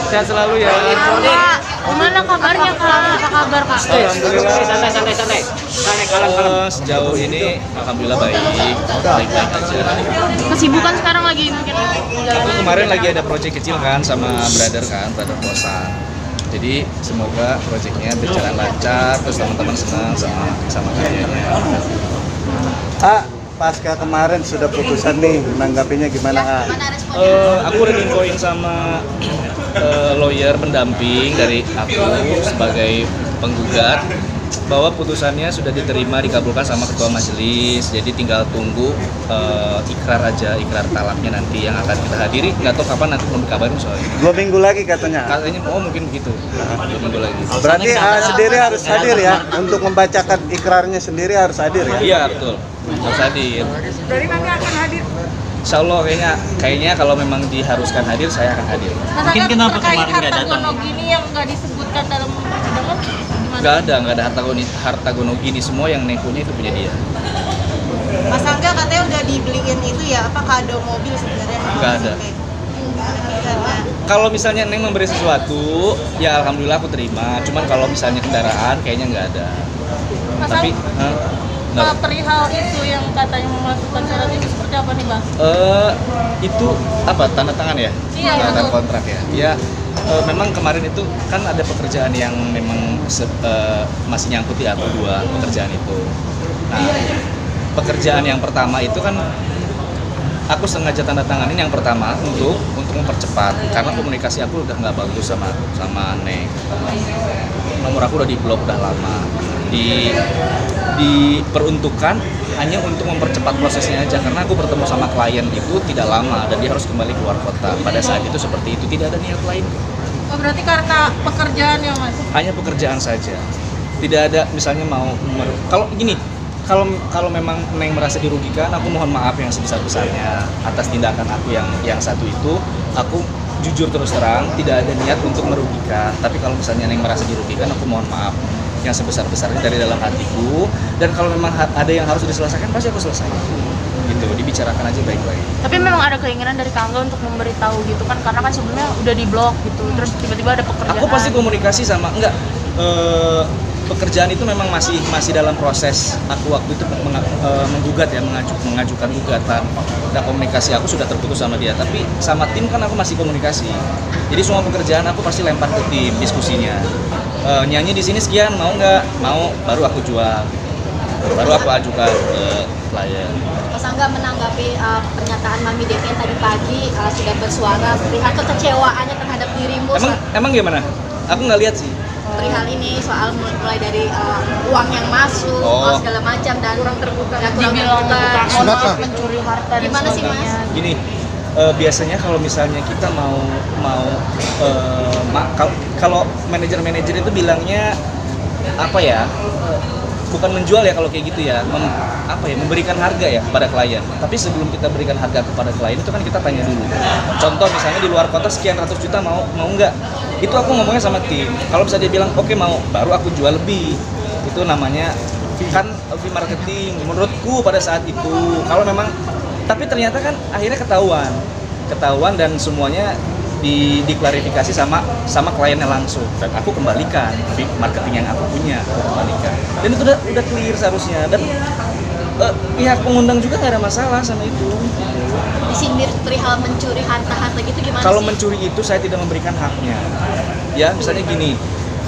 Sehat selalu ya. Gimana kabarnya Kak? Apa kabar Kak? Alhamdulillah. Santai. Kalem. Sejauh ini alhamdulillah baik-baik aja. Kesibukan sekarang lagi mungkin. Aku kemarin lagi ada proyek kecil kan sama brother kosan. Jadi semoga proyeknya berjalan lancar, terus teman-teman senang sama karyanya. Pasca kemarin sudah putusan nih, menanggapinya gimana? Aku udah infoin sama lawyer pendamping dari aku sebagai penggugat bahwa putusannya sudah diterima, dikabulkan sama ketua majelis. Jadi tinggal tunggu ikrar talaknya nanti yang akan kita hadiri. Nggak tahu kapan, nanti belum dikabarin soalnya. 2 minggu lagi katanya. Katanya mungkin begitu. 2 minggu lagi. Berarti sendiri harus hadir ya, untuk membacakan ikrarnya sendiri harus hadir ya? Iya betul, harus hadir. Dari nanti akan hadir. Insya Allah kayaknya kalau memang diharuskan hadir, saya akan hadir. Mungkin kenapa kemarin nggak datang? Harta gini yang nggak disebutkan dalam persidangan? Nggak ada harta gono gini, semua yang Neng punya itu punya dia. Mas Angga katanya udah dibeliin itu ya, apa kado mobil sebenarnya? Nggak ada. Kalau misalnya Neng memberi sesuatu, ya alhamdulillah aku terima. Cuman kalau misalnya kendaraan, kayaknya nggak ada. Mas Tapi perihal itu yang katanya memasukkan syarat itu seperti apa nih Bang? itu apa, tanda tangan ya? Iya, Tanda tangan betul. kontrak ya? Ya, memang kemarin itu kan ada pekerjaan yang memang masih nyangkut di aku 2 pekerjaan itu. Nah, pekerjaan yang pertama itu kan aku sengaja tanda tanganin yang pertama untuk mempercepat, karena komunikasi aku udah nggak bagus sama Neng. Nomor aku udah di-blok udah lama. Diperuntukkan hanya untuk mempercepat prosesnya aja, karena aku bertemu sama klien itu tidak lama dan dia harus kembali keluar kota. Pada saat itu seperti itu, tidak ada niat lain. Oh, berarti karena pekerjaan ya Mas? Hanya pekerjaan saja. Tidak ada misalnya kalau memang Neng merasa dirugikan, aku mohon maaf yang sebesar-besarnya atas tindakan aku yang satu itu. Aku jujur terus terang tidak ada niat untuk merugikan, tapi kalau misalnya Neng merasa dirugikan, aku mohon maaf yang sebesar-besarnya dari dalam hatiku. Dan kalau memang ada yang harus diselesaikan, pasti aku selesaikan. Gitu, dibicarakan aja baik-baik. Tapi memang ada keinginan dari Kak Angga untuk memberitahu gitu kan, karena kan sebelumnya udah diblok gitu, terus tiba-tiba ada pekerjaan. Aku pasti komunikasi sama pekerjaan itu memang masih dalam proses. Aku waktu itu menggugat ya, mengajukan gugatan. Dan komunikasi aku sudah terputus sama dia, tapi sama tim kan aku masih komunikasi. Jadi semua pekerjaan aku pasti lempar ke tim diskusinya. Nyanyi di sini sekian, mau nggak? Mau, baru aku jual, baru aku ajukan ke klien. Mas Angga menanggapi pernyataan Mami Devi tadi pagi sudah bersuara perihal kekecewaannya terhadap dirimu. Emang gimana? Aku nggak lihat sih. Perihal ini soal mulai dari uang yang masuk, segala macam dan kurang terbuka. Dibilang motif mencuri harta dan Gimana sih Mas? sebagainya. Gini, biasanya kalau misalnya kita kalau manajer itu bilangnya apa ya, bukan menjual ya kalau kayak gitu ya, memberikan harga ya kepada klien. Tapi sebelum kita berikan harga kepada klien itu kan kita tanya dulu. Contoh misalnya di luar kota sekian ratus juta, mau nggak? Itu aku ngomongnya sama tim. Kalau bisa dia bilang oke mau, baru aku jual lebih. Itu namanya kan fee marketing menurutku pada saat itu. Kalau memang, tapi ternyata kan akhirnya ketahuan dan semuanya diklarifikasi sama kliennya langsung, dan aku kembalikan fee marketing yang aku punya, aku kembalikan. Dan itu udah clear seharusnya, dan pihak pengundang juga nggak ada masalah sama itu. Disindir perihal mencuri harta gitu gimana Kalau sih? mencuri itu saya tidak memberikan haknya. Ya, misalnya gini,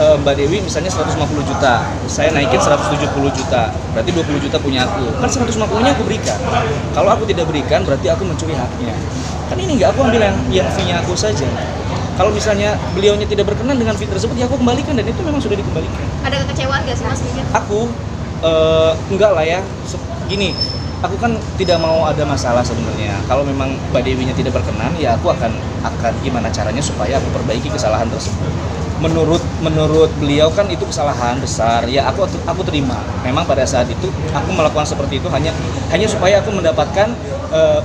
Mbak Dewi misalnya 150 juta, saya naikin 170 juta, berarti 20 juta punya aku. Kan 150-nya aku berikan. Kalau aku tidak berikan, berarti aku mencuri haknya. Kan ini nggak, aku ambil yang fee-nya aku saja. Kalau misalnya beliaunya tidak berkenan dengan fee tersebut, ya aku kembalikan, dan itu memang sudah dikembalikan. Ada kekecewaan gak sih Mas mungkin? Aku enggak lah ya. Gini, aku kan tidak mau ada masalah sebenarnya. Kalau memang Mbak Dewinya tidak berkenan, ya aku akan gimana caranya supaya aku perbaiki kesalahan tersebut. Menurut beliau kan itu kesalahan besar. Ya aku terima. Memang pada saat itu aku melakukan seperti itu hanya supaya aku mendapatkan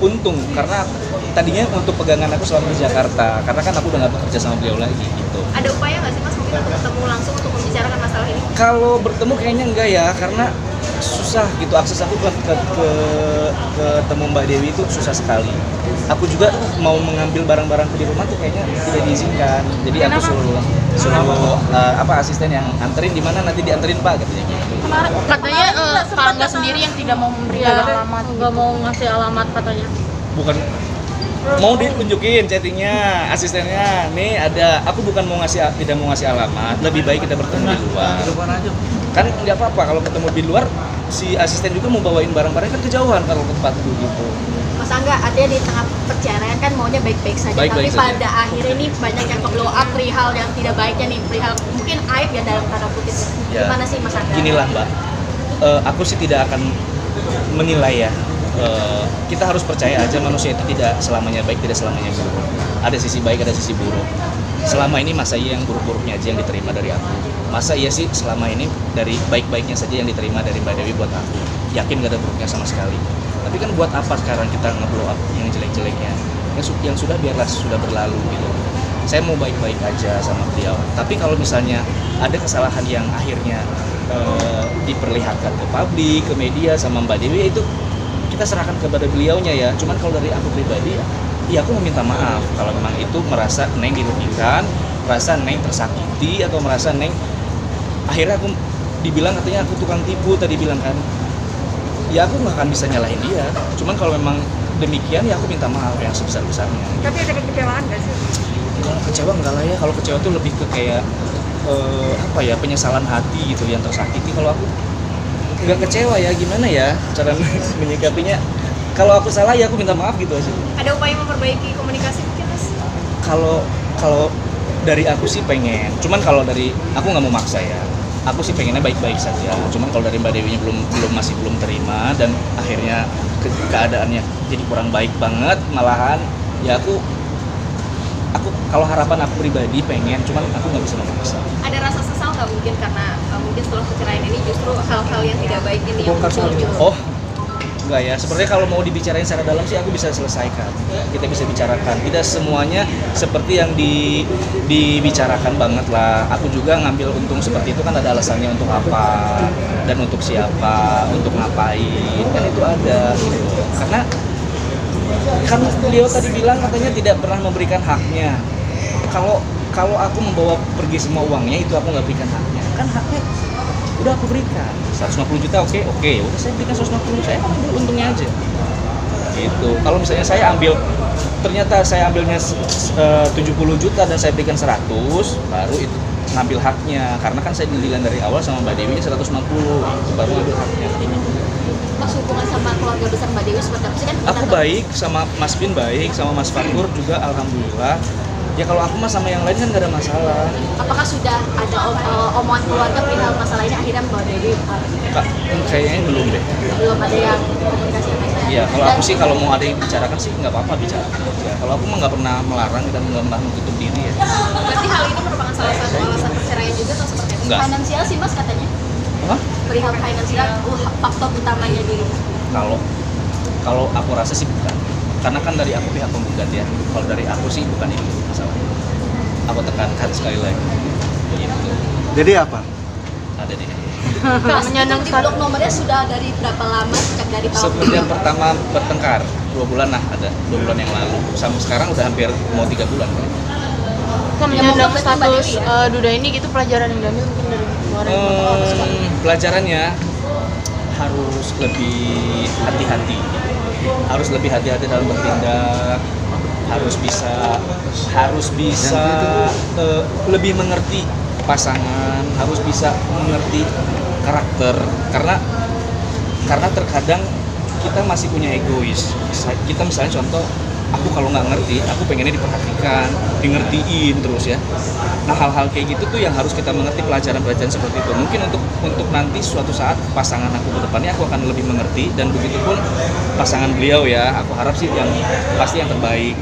untung, karena tadinya untuk pegangan aku selama di Jakarta. Karena kan aku udah nggak bekerja sama beliau lagi gitu. Ada upaya nggak sih Mas mungkin untuk ketemu langsung untuk membicarakan masalah ini? Kalau bertemu kayaknya enggak ya, karena susah gitu akses aku ke ketemu Mbak Dewi itu susah sekali. Aku juga mau mengambil barang-barangku di rumah tuh kayaknya tidak diizinkan. Jadi aku suruh asisten yang anterin di mana nanti dianterin Pak katanya gitu. Katanya Pak Angga sendiri yang tidak mau memberi alamat, nggak mau ngasih alamat katanya. Bukan mau ditunjukin chattingnya asistennya nih ada, aku bukan mau tidak mau ngasih alamat, lebih baik kita bertemu di luar kan nggak apa-apa kalau ketemu di luar, si asisten juga mau bawain barang-barang kan kejauhan kalau ke tempatku gitu. Mas Angga, artinya di tengah perceraian kan maunya baik-baik saja, Baik-baik tapi saja. pada akhirnya ini banyak yang blow up perihal yang tidak baiknya nih, perihal mungkin aib ya dalam tanda kutip. Ya. Gimana sih Mas Angga? Ginilah Mbak, aku sih tidak akan menilai ya. Kita harus percaya aja manusia itu tidak selamanya baik, tidak selamanya buruk. Ada sisi baik, ada sisi buruk. Selama ini masa iya yang buruk-buruknya aja yang diterima dari aku? Masa iya sih selama ini dari baik-baiknya saja yang diterima dari Mbak Dewi buat aku? Yakin gak ada buruknya sama sekali. Tapi kan buat apa sekarang kita nge-blow up yang jelek-jeleknya? Yang sudah biarlah sudah berlalu gitu. Saya mau baik-baik aja sama beliau. Tapi kalau misalnya ada kesalahan yang akhirnya diperlihatkan ke publik, ke media sama Mbak Dewi, itu kita serahkan kepada beliaunya ya. Cuman kalau dari aku pribadi ya aku meminta maaf kalau memang itu merasa Neng dirugikan, merasa Neng tersakiti, atau merasa Neng akhirnya aku dibilang katanya aku tukang tipu tadi bilang kan. Ya aku nggak akan bisa nyalahin dia. Cuman kalau memang demikian ya aku minta maaf yang sebesar-besarnya. Tapi ada kekecewaan nggak sih? Kalau kecewa enggak lah ya. Kalau kecewa tuh lebih ke kayak penyesalan hati gitu yang tersakiti. Kalau aku nggak kecewa ya, gimana ya cara menyikapinya. Kalau aku salah ya aku minta maaf gitu aja. Ada upaya memperbaiki komunikasi mungkin Mas? Kalau dari aku sih pengen, cuman kalau dari aku nggak mau maksa ya. Aku sih pengennya baik-baik saja. Cuman kalau dari Mbak Dewinya masih belum terima dan akhirnya keadaannya jadi kurang baik banget, malahan ya aku kalau harapan aku pribadi pengen, cuman aku nggak bisa memaksa. Ada rasa sesal nggak mungkin karena mungkin setelah perceraian ini justru hal-hal yang tidak baik ini yang muncul gitu? Oh, enggak ya. Sebenarnya kalau mau dibicarain secara dalam sih aku bisa selesaikan. Kita bisa bicarakan. Tidak semuanya seperti yang dibicarakan banget lah. Aku juga ngambil untung seperti itu kan ada alasannya untuk apa dan untuk siapa, untuk ngapain. Kan itu ada. Karena kan beliau tadi bilang katanya tidak pernah memberikan haknya. Kalau aku membawa pergi semua uangnya itu aku nggak berikan haknya. Kan haknya udah aku berikan 150 juta, oke, udah saya berikan 150, saya ambil untungnya aja gitu. Kalau misalnya ternyata saya ambilnya 70 juta dan saya berikan 100, baru itu ngambil haknya, karena kan saya dealan dari awal sama Mbak Dewi 150, baru ngambil haknya. Mas, hubungan sama keluarga besar Mbak Dewi seperti apa sih kan? Aku baik sama Mas Bin, baik sama Mas Fatur juga, alhamdulillah. Ya kalau aku mah sama yang lain kan gak ada masalah. Apakah sudah ada omongan keluarga perihal masalah ini akhirnya Mbak Dewi Kayaknya belum deh. belum ada yang komunikasi yang baik? Iya, kalau aku sih kalau mau ada yang bicarakan sih nggak apa-apa bicarakan aja. Kalau aku mah nggak pernah melarang dan nggak pernah menutup diri ya. Berarti hal ini merupakan salah satu alasan perceraian juga atau seperti apa? Enggak. Finansial sih Mas katanya. Hah? Perihal finansial faktor utamanya di Kalau aku rasa sih bukan. Karena kan dari aku pihak penggugat ya. Kalau dari aku sih bukan itu masalahnya. Aku tekankan sekali lagi. Gitu. Jadi apa? Ada deh. Mas, itu di blok nomornya sudah dari berapa lama? Sejak dari tahun Semenjak pertama bertengkar 2 bulan lah, ada 2 bulan yang lalu. Sampai sekarang udah hampir mau 3 bulan. Kan menyandang status Duda ini gitu, pelajaran yang diambil mungkin dari kemarin. Pelajarannya harus lebih hati-hati. Harus lebih hati-hati dalam bertindak. Harus bisa lebih mengerti pasangan, harus bisa mengerti karakter, karena terkadang kita masih punya egois. Kita misalnya contoh, aku kalau nggak ngerti, aku pengennya diperhatikan, ngertiin terus ya. Nah hal-hal kayak gitu tuh yang harus kita mengerti, pelajaran-pelajaran seperti itu. Mungkin untuk nanti suatu saat pasangan aku ke depannya aku akan lebih mengerti, dan begitupun pasangan beliau ya. Aku harap sih pasti yang terbaik.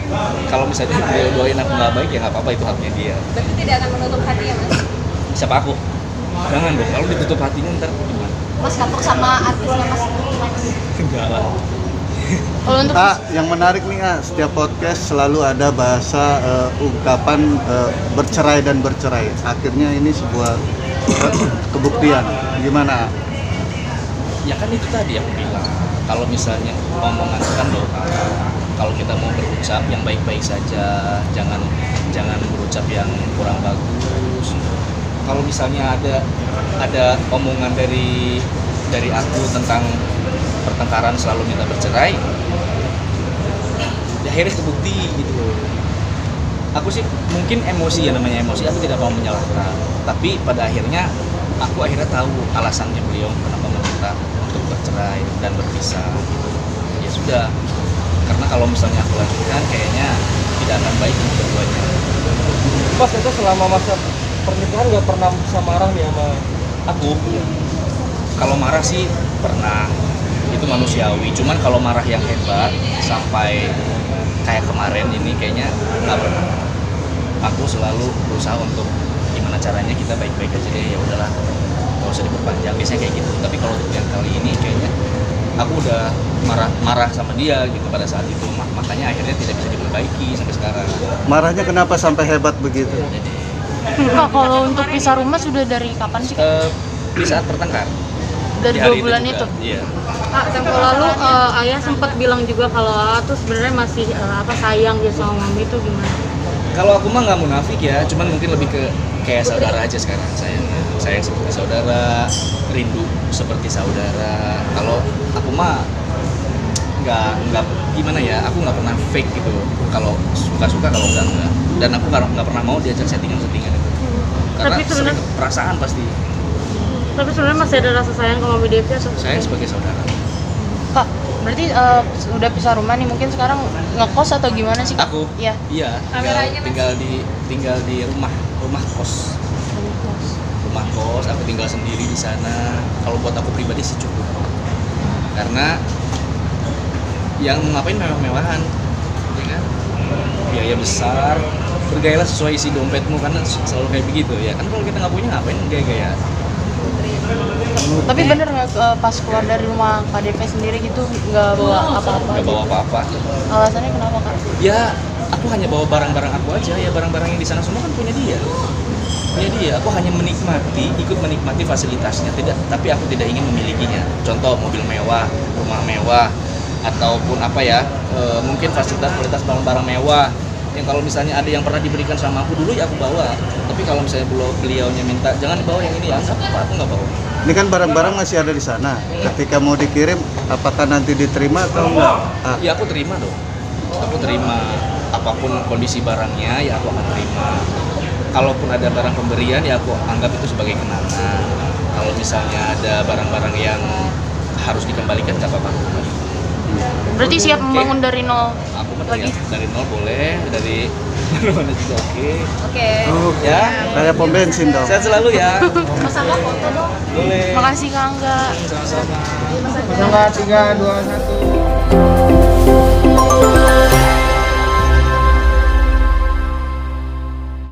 Kalau misalnya beliau doain aku nggak baik ya nggak apa-apa, itu haknya dia. Berarti tidak akan menutup hati ya Mas? Siapa aku? Jangan dong, kalau ditutup hatinya ntar gimana? Mas kapok sama artisnya Mas? Enggak lah. Kalau untuk Yang menarik nih setiap podcast selalu ada bahasa ungkapan bercerai dan bercerai. Akhirnya ini sebuah kebuktian gimana? Ya kan itu tadi aku bilang, kalau misalnya omongan kan doa, kalau kita mau berucap yang baik-baik saja, jangan berucap yang kurang bagus. Kalau misalnya ada omongan dari aku tentang pertengkaran selalu minta bercerai, ya akhirnya terbukti gitu loh. Aku sih mungkin emosi, ya namanya emosi, aku tidak mau menyalahkan, tapi pada akhirnya aku akhirnya tahu alasannya beliau kenapa meminta untuk bercerai dan berpisah gitu. Ya sudah, karena kalau misalnya aku lanjutkan kayaknya tidak akan baik untuk keduanya. Mas itu selama masa pernikahan nggak pernah bisa marah nih sama Aku kalau marah sih pernah, itu manusiawi, cuman kalau marah yang hebat sampai kayak kemarin ini kayaknya nggak pernah. Aku selalu berusaha untuk gimana caranya kita baik-baik aja deh, ya udahlah nggak usah diperpanjang, biasanya kayak gitu. Tapi kalau untuk yang kali ini kayaknya aku udah marah sama dia gitu pada saat itu, makanya akhirnya tidak bisa diperbaiki sampai sekarang. Marahnya kenapa sampai hebat begitu? Kak, kalau untuk pisah rumah sudah dari kapan sih? Di saat bertengkar Dari di hari 2 bulan juga. itu? Iya. Kak, tempo lalu ayah sempat bilang juga kalau tuh sebenarnya masih sayang dia sama mami, itu gimana? Kalau aku mah nggak munafik ya, cuman mungkin lebih ke kayak saudara aja sekarang sayangnya. Sayang seperti saudara, rindu seperti saudara. Kalau aku mah nggak gimana ya, aku nggak pernah fake gitu. Kalau suka kalau enggak. Dan aku nggak pernah mau diajak settingan-settingan itu. Karena Tapi sebenarnya- sering perasaan pasti. Tapi sebenarnya masih ada rasa sayang ke mami Devi atau? Saya sebagai saudara. Kak, berarti udah pisah rumah nih, mungkin sekarang ngekos atau gimana sih Kak? Aku Iya. iya tinggal di rumah kos. Rumah kos, aku tinggal sendiri di sana. Kalau buat aku pribadi sih cukup. Karena yang ngapain mewah-mewahan, ya kan? Biaya besar, bergayalah sesuai isi dompetmu, karena selalu kayak begitu ya kan. Kalau kita nggak punya ngapain gaya-gaya. Tapi bener nggak pas keluar dari rumah Kak DP sendiri gitu nggak bawa apa-apa? Nggak aja? bawa apa-apa. Alasannya kenapa Kak? Ya aku hanya bawa barang-barang aku aja, ya barang-barang yang di sana semua kan punya dia. Aku hanya ikut menikmati fasilitasnya, tapi aku tidak ingin memilikinya. Contoh mobil mewah, rumah mewah, ataupun apa ya, mungkin fasilitas barang-barang mewah. Yang kalau misalnya ada yang pernah diberikan sama aku dulu ya aku bawa. Tapi kalau misalnya beliaunya minta jangan dibawa yang ini, ya nggak apa-apa, aku nggak bawa. Ini kan barang-barang masih ada di sana. Ketika mau dikirim, apakah nanti diterima atau enggak? Ya aku terima dong. Aku terima apapun kondisi barangnya, ya aku akan terima. Kalaupun ada barang pemberian, ya aku anggap itu sebagai kenangan. Kalau misalnya ada barang-barang yang harus dikembalikan, nggak apa-apa. Berarti siap membangun dari nol Aku mah lagi? dari nol boleh, dari mana juga oke. Oke. Ya, Kayak pom bensin dong. sehat selalu ya. Sama foto dong. Boleh. Makasih Kak Angga. Sama-sama. 3, 2, 1.